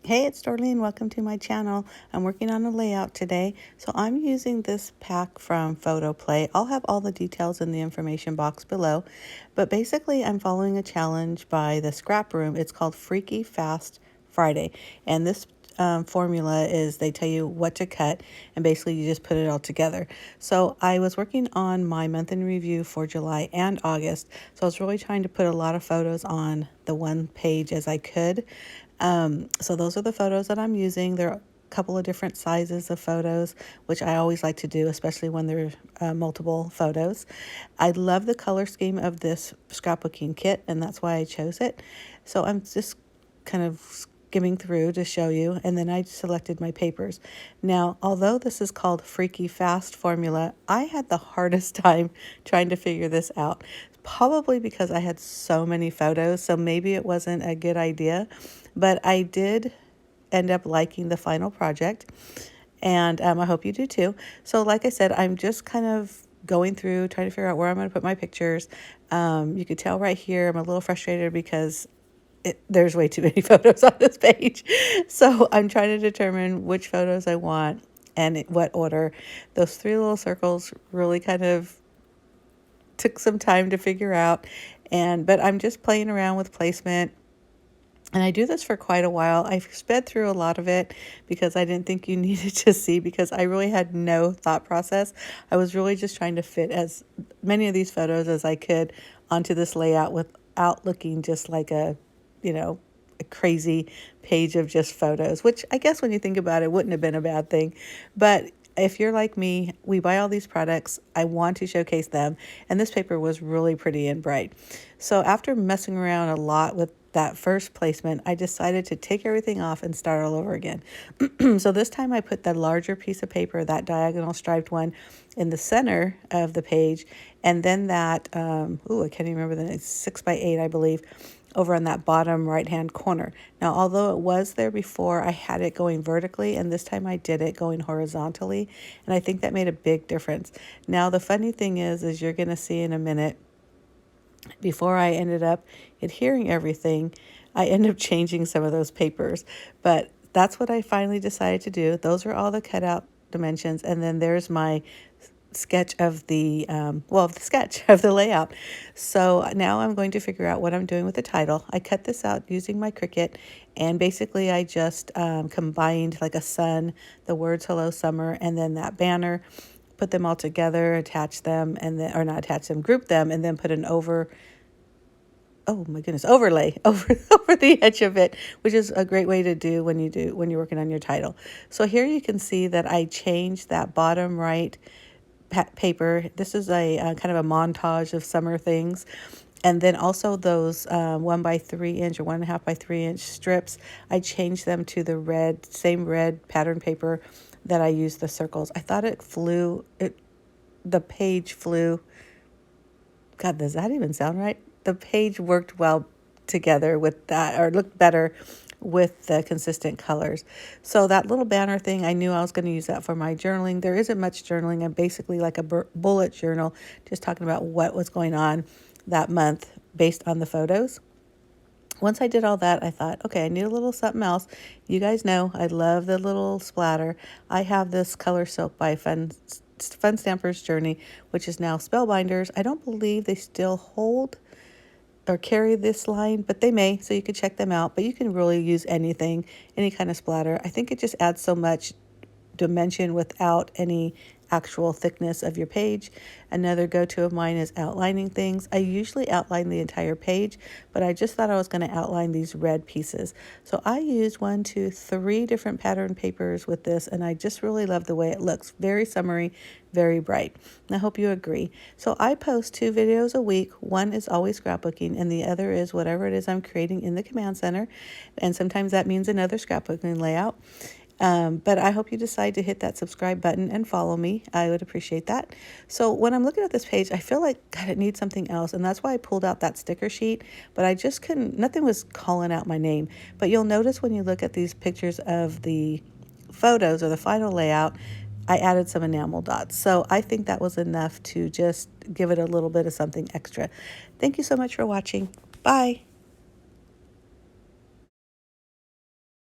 Hey, it's Darlene. Welcome to my channel. I'm working on a layout today. So I'm using this pack from PhotoPlay. I'll have all the details in the information box below. But basically, I'm following a challenge by the Scrap Room. It's called Freaky Fast Friday. And this formula is they tell you what to cut, and basically you just put it all together. So I was working on my month in review for July and August. So I was really trying to put a lot of photos on the one page as I could. So those are the photos that I'm using. There are a couple of different sizes of photos, which I always like to do, especially when there are multiple photos. I love the color scheme of this scrapbooking kit, and that's why I chose it. So I'm just kind of skimming through to show you, and then I selected my papers. Now, although this is called Freaky Fast Formula, I had the hardest time trying to figure this out. Probably because I had so many photos, so maybe it wasn't a good idea, but I did end up liking the final project, and I hope you do too. So like I said, I'm just kind of going through, trying to figure out where I'm going to put my pictures. You could tell right here I'm a little frustrated because there's way too many photos on this page. So I'm trying to determine which photos I want and in what order. Those three little circles really kind of took some time to figure out, but I'm just playing around with placement. And I do this for quite a while. I've sped through a lot of it because I didn't think you needed to see, because I really had no thought process. I was really just trying to fit as many of these photos as I could onto this layout without looking just like a crazy page of just photos, which I guess when you think about it, wouldn't have been a bad thing. But if you're like me, we buy all these products, I want to showcase them, and this paper was really pretty and bright. So after messing around a lot with that first placement, I decided to take everything off and start all over again. So this time I put the larger piece of paper, that diagonal striped one, in the center of the page, and then that, I can't even remember the name, 6x8, I believe, over on that bottom right hand corner. Now, although it was there before, I had it going vertically, and this time I did it going horizontally, and I think that made a big difference. Now, the funny thing is you're going to see in a minute, before I ended up adhering everything, I ended up changing some of those papers, but that's what I finally decided to do. Those are all the cutout dimensions, and then there's my sketch of the sketch of the layout. So now I'm going to figure out what I'm doing with the title. I cut this out using my Cricut, and basically I just combined like a sun, the words hello summer, and then that banner, put them all together, attach them, and then, or not attach them, group them, and then put an overlay over the edge of it, which is a great way to do when you're working on your title. So here you can see that I changed that bottom right paper. This is a kind of a montage of summer things. And then also those 1x3" or 1.5x3" strips, I changed them to the same red pattern paper that I used the circles. I thought the page flew. God, does that even sound right? The page worked well together with that, or looked better with the consistent colors. So that little banner thing, I knew I was going to use that for my journaling. There isn't much journaling. I'm basically like a bullet journal, just talking about what was going on that month based on the photos. Once I did all that, I thought, okay, I need a little something else. You guys know I love the little splatter. I have this Color Silk by Fun Stamper's Journey, which is now Spellbinders. I don't believe they still hold or carry this line, but they may, so you can check them out. But you can really use anything, any kind of splatter. I think it just adds so much dimension without any actual thickness of your page. Another go-to of mine is outlining things. I usually outline the entire page, but I just thought I was going to outline these red pieces. So I used 3 different pattern papers with this, and I just really love the way it looks. Very summery, very bright. And I hope you agree. So I post 2 videos a week. One is always scrapbooking, and the other is whatever it is I'm creating in the command center. And sometimes that means another scrapbooking layout. But I hope you decide to hit that subscribe button and follow me. I would appreciate that. So when I'm looking at this page, I feel like, God, it needs something else. And that's why I pulled out that sticker sheet, but I just couldn't, nothing was calling out my name. But you'll notice when you look at these pictures of the photos or the final layout, I added some enamel dots. So I think that was enough to just give it a little bit of something extra. Thank you so much for watching. Bye.